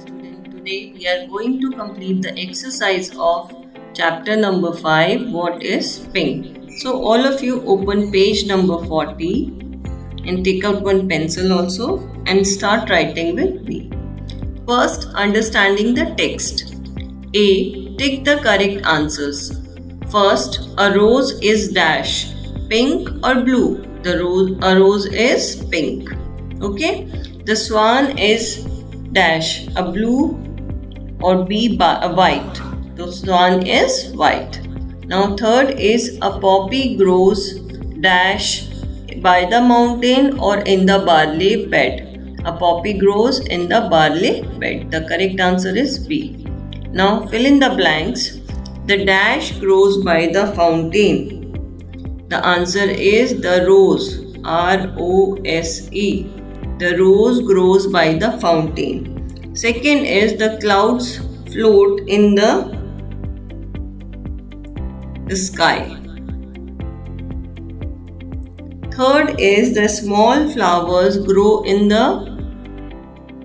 student. Today we are going to complete the exercise of chapter number 5, what is pink. So all of you open page number 40 and take out one pencil also and start writing with me. First, understanding the text. A. Tick the correct answers. First, a rose is dash, pink or blue. A rose is pink. Okay. The swan is dash, a blue or B a white. The swan is white. Now third is a poppy grows dash by the mountain or in the barley bed. A poppy grows in the barley bed. The correct answer is B. Now fill in the blanks. The dash grows by the fountain. The answer is the rose, R-O-S-E. The rose grows by the fountain. Second is the clouds float in the sky. Third is the small flowers grow in the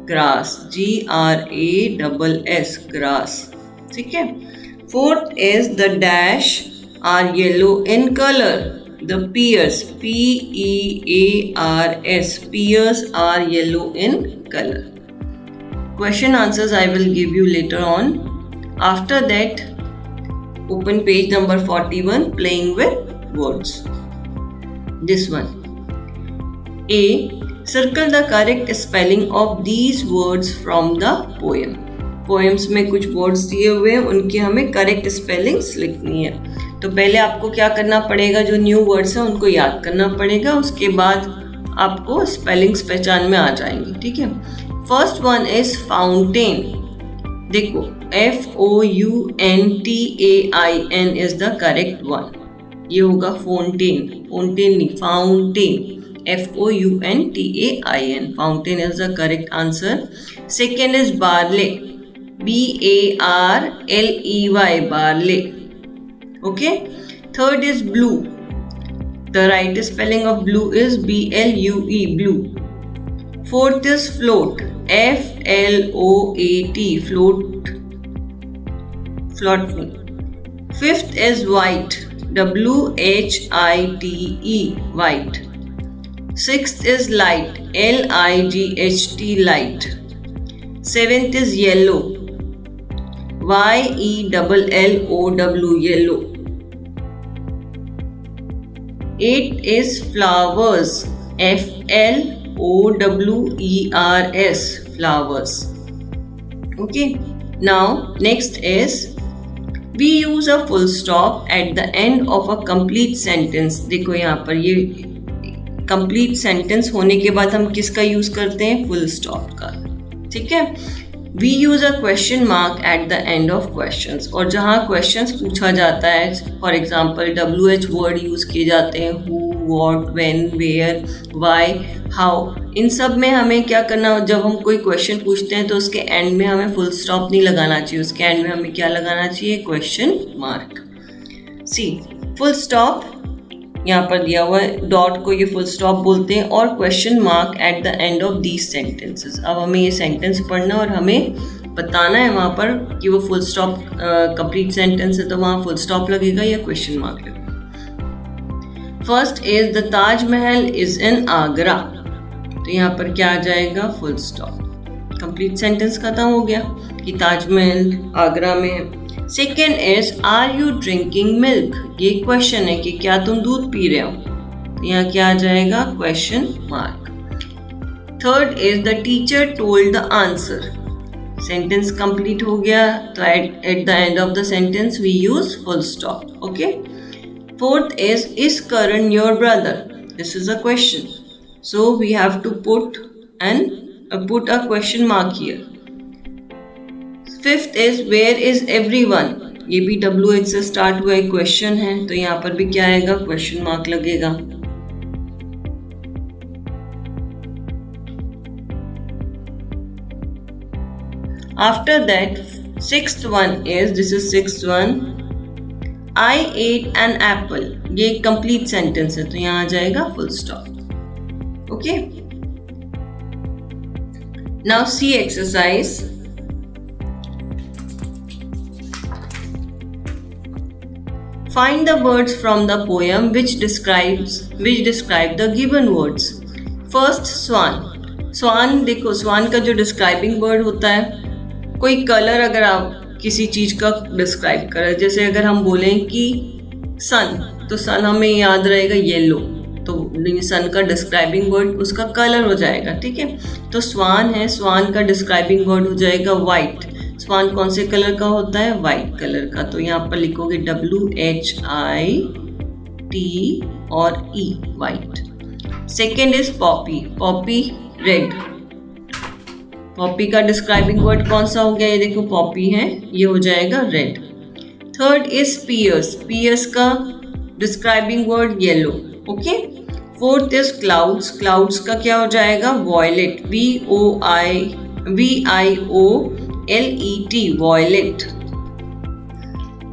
grass, G-R-A-S-S, grass. Okay. Fourth is the dash are yellow in color. The pears, P-E-A-R-S, pears are yellow in color. Question answers I will give you later on. After that, open page number 41, playing with words. This one. A. Circle the correct spelling of these words from the poem. Poems में कुछ words दिए हुए हैं, उनकी हमें correct spellings लिखनी है. तो पहले आपको क्या करना पड़ेगा, जो न्यू वर्ड्स हैं उनको याद करना पड़ेगा, उसके बाद आपको स्पेलिंग्स पहचान में आ जाएंगी. ठीक है. First one is fountain. देखो FOUNTAIN is the correct one. ये होगा फाउंटेन, फाउंटेन नहीं, fountain, FOUNTAIN. Fountain is the correct answer. Second is barley, BARLEY, barley. Okay. Third is blue. The right spelling of blue is BLUE, blue. Fourth is float, FLOAT, float, float. Fifth is white, WHITE, white. Sixth is light, LIGHT, light. Seventh is yellow, YELLOW, yellow. Eighth is flowers, FLOWERS, flowers. Okay. Now next is we use a full stop at the end of a complete sentence. देखो यहाँ पर ये complete sentence होने के बाद हम किसका use करते हैं, full stop का. ठीक है. We use a question mark at the end of questions. और जहाँ questions पूछा जाता है, for example WH word use किए जाते हैं, who, what, when, where, why, how. इन सब में हमें क्या करना, जब हम कोई क्वेश्चन पूछते हैं तो उसके एंड में हमें फुल स्टॉप नहीं लगाना चाहिए, उसके एंड में हमें क्या लगाना चाहिए, क्वेश्चन मार्क. सी फुल स्टॉप यहाँ पर दिया हुआ है, डॉट को ये फुल स्टॉप बोलते हैं, और question mark eight the end of these sentences. अब हमें ये सेंटेंस पढ़ना और हमें बताना है वहाँ पर कि वो फुल स्टॉप कंप्लीट सेंटेंस है तो वहाँ फुल स्टॉप लगेगा या क्वेश्चन मार्क लगेगा. First is the Taj Mahal is in Agra. तो यहाँ पर क्या आ जाएगा, फुल स्टॉप. कंप्लीट सेंटेंस खत्म हो गया कि ताजमहल आगरा में है. Second is are you drinking milk. ये क्वेश्चन है कि क्या तुम दूध पी रहे हो, तो यहाँ क्या आ जाएगा, question mark. Third is the teacher told the answer. Sentence complete हो गया तो at the end of the sentence we use full stop. Okay. Fourth is Karan your brother. This is a question, so we have to put a question mark here. Fifth is where is everyone. ये भी WH से start हुआ एक question है, तो यहाँ पर भी क्या आएगा, क्वेश्चन मार्क लगेगा. After that sixth one is, this is sixth one, I ate an apple. ये कंप्लीट सेंटेंस है तो यहाँ आ जाएगा full stop. Okay. Now see exercise. Find the words from the poem which describe the given words. First, swan. स्वान देखो, स्वान का जो describing word होता है, कोई कलर अगर आप किसी चीज का डिस्क्राइब करें, जैसे अगर हम बोलें कि सन, तो सन हमें याद रहेगा येलो, तो सन का डिस्क्राइबिंग वर्ड उसका कलर हो जाएगा, ठीक है। तो स्वान है, स्वान का डिस्क्राइबिंग वर्ड हो जाएगा वाइट। स्वान कौन से कलर का होता है? वाइट कलर का। तो यहाँ पर लिखोगे WHIT और E, white. Second is Poppy. Poppy red. Poppy का डिस्क्राइबिंग वर्ड कौन सा हो गया? ये देखो पॉपी है, ये हो जाएगा red. Third is pears. Pears का describing word yellow, okay. Fourth is clouds. Clouds का क्या हो जाएगा? Violet. VIOLET, violet.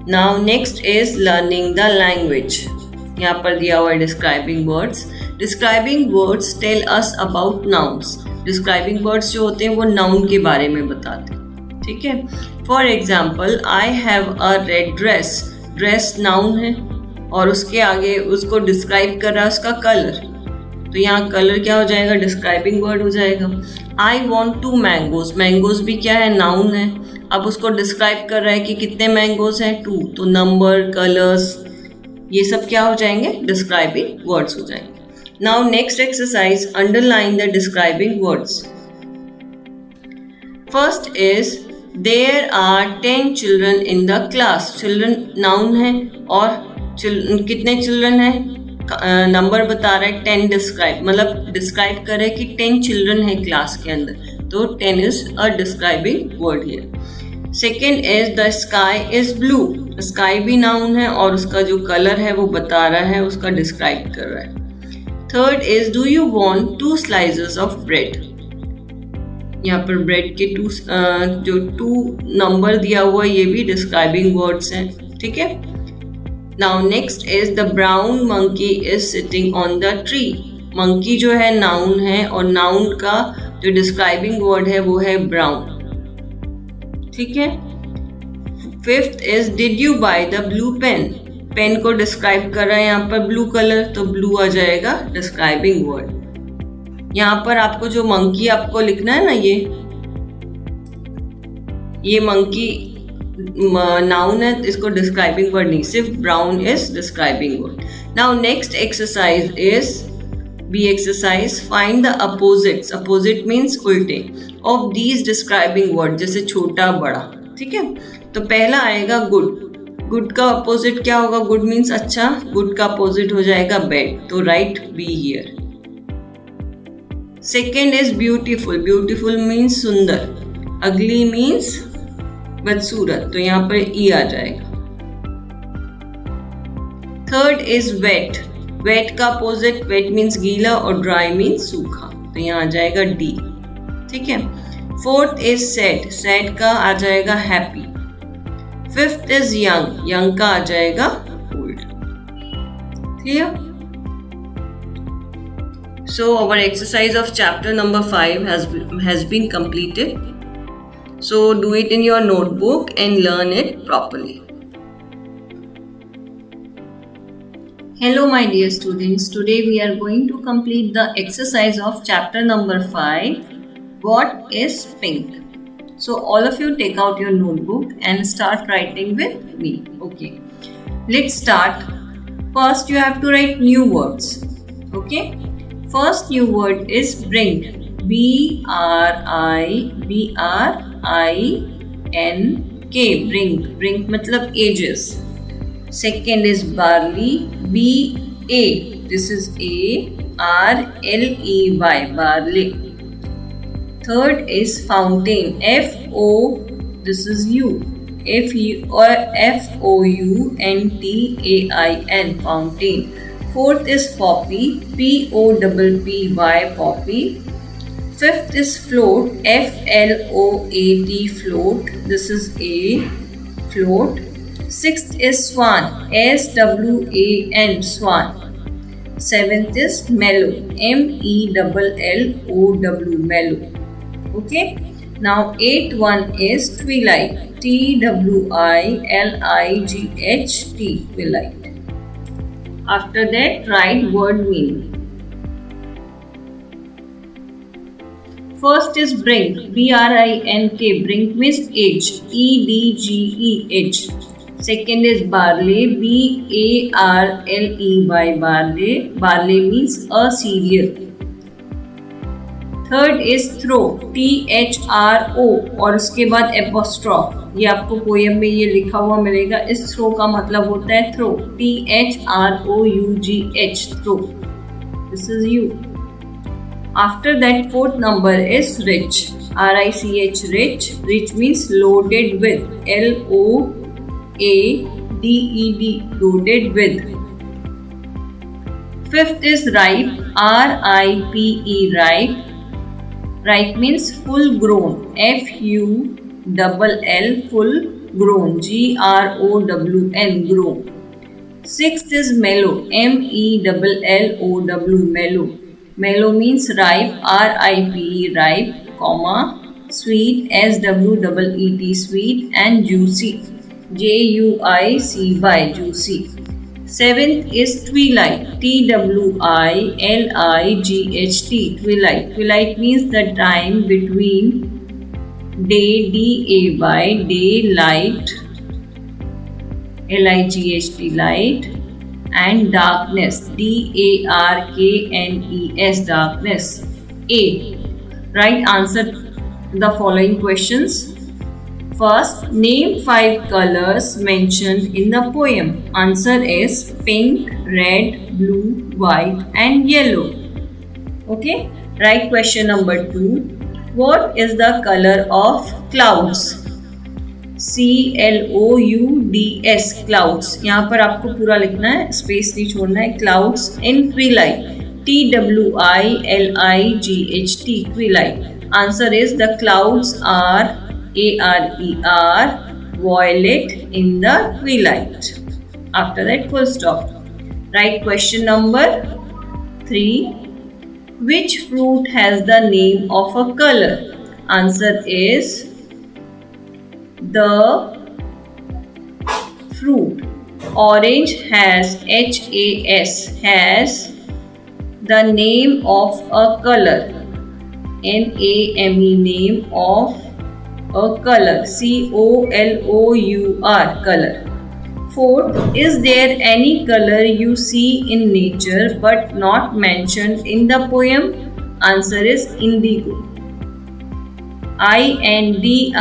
Now next is learning the language. यहाँ पर दिया हुआ है describing words. Describing words tell us about nouns. Describing words जो होते हैं वो noun के बारे में बताते हैं, ठीक है। For example, I have a red dress. Dress noun है और उसके आगे उसको describe कर रहा है उसका कलर, तो यहाँ कलर क्या हो जाएगा? डिस्क्राइबिंग वर्ड हो जाएगा। I want 2 mangoes. मैंगोज भी क्या है? नाउन है। अब उसको डिस्क्राइब कर रहा है कि कितने मैंगोज हैं? 2, तो नंबर, कलर्स, ये सब क्या हो जाएंगे? डिस्क्राइबिंग वर्ड्स हो जाएंगे। Now next exercise, underline the describing words. First is there are 10 children in the class. Children noun है और कितने चिल्ड्रन हैं? नंबर बता रहा है 10, मतलब डिस्क्राइब कर रहा है कि 10 चिल्ड्रन है क्लास के अंदर, तो 10 is a describing word here. Second is the sky is blue. Sky भी नाउन है और उसका जो कलर है वो बता रहा है, उसका डिस्क्राइब कर रहा है। Third is do you want 2 slices of bread. यहाँ पर ब्रेड के 2 नंबर दिया हुआ, ये भी डिस्क्राइबिंग वर्ड्स हैं, ठीक है। Now next is the brown monkey is sitting on the tree. Monkey जो है noun है और noun का जो describing word है वो है brown, ठीक है। Fifth is did you buy the blue pen? Pen को describe कर रहा है यहाँ पर blue color, तो blue आ जाएगा describing word। यहाँ पर आपको जो monkey आपको लिखना है ना, ये monkey नाउन है, इसको डिस्क्राइबिंग वर्ड नहीं, सिर्फ brown is describing word. Now next exercise is B exercise, find the opposites. Opposite means उल्टे ऑफ दीज डिस्क्राइबिंग वर्ड, जैसे छोटा बड़ा, ठीक है। तो पहला आएगा गुड। गुड का अपोजिट क्या होगा? गुड मीन्स अच्छा, गुड का अपोजिट हो जाएगा बैड, तो right be here. Second is beautiful. Beautiful means सुंदर। अगली मीन्स बदसूरत, तो यहाँ पर ई आ जाएगा। Third is wet. वेट का अपोजिट, वेट मीन्स गीला और ड्राई मीन्स सूखा, तो यहाँ आ जाएगा डी, ठीक है। Fourth is sad. सैड का आ जाएगा happy. Fifth is young. Young का आ जाएगा old, clear. So our exercise of chapter number 5 has been completed. So do it in your notebook and learn it properly. Hello my dear students, today we are going to complete the exercise of chapter number 5. What is pink? So all of you take out your notebook and start writing with me. Okay. Let's start. First you have to write new words. Okay. First new word is bring. BRINK, bring. Bring मतलब ages. Second is barley. BA, this is ARLEY, barley. Third is fountain. FO, this is U. FOUNTAIN, fountain. Fourth is poppy. POPPY, poppy. Fifth is float. FLOAT, float. This is A, float. Sixth is swan. SWAN, swan. Seventh is mellow. MELLOW, mellow. Okay. Now, eighth one is twilight. Twiligh, twilight. After that, write word meaning. First is brink, B-R-I-N-K, brink means edge, E-D-G-E, edge. Second is barley, B-A-R-L-E-Y, barley. Barley means a cereal. Third is throw, THRO और उसके बाद apostrophe. ये आपको poem में ये लिखा हुआ मिलेगा. इस थ्रो का मतलब होता है throw, THROUGH, throw. This is you. After that, fourth number is rich, RICH, rich. Rich means loaded with, LOADED, loaded with. Fifth is ripe, RIPE, ripe. Ripe means full grown, FULL, full grown, GROWN, grown. Sixth is mellow, MELLOW, mellow. Mellow means ripe, RIPE, ripe, comma, sweet, SWEET, sweet, and juicy, JUICY, juicy. Seventh is twilight, TWILIGHT, twilight. Twilight means the time between day, DAY, daylight, LIGHT, light, and darkness, DARKNES, darkness. A. Right answer the following questions. First, name 5 colors mentioned in the poem. Answer is pink, red, blue, white, and yellow. Okay. Right question number 2. What is the color of clouds? CLOUDS, clouds. यहाँ पर आपको पूरा लिखना है, space नहीं छोड़ना है. Clouds in twilight, TWILIGHT, twilight. Answer is the clouds are ARER, violet in the twilight. After that, full stop. Right question number 3. Which fruit has the name of a color? Answer is the fruit. Orange has HAS, has the name of a color. NAME, name of a color, COLOUR, color. Fourth, is there any color you see in nature but not mentioned in the poem? Answer is indigo, INDIGO,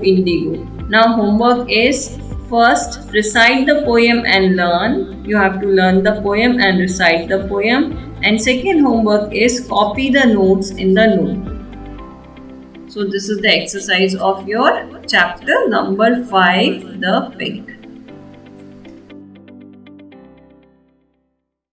indigo. Now homework is, first recite the poem and learn. You have to learn the poem and recite the poem. And second homework is copy the notes in the note. So this is the exercise of your chapter number 5, the pig.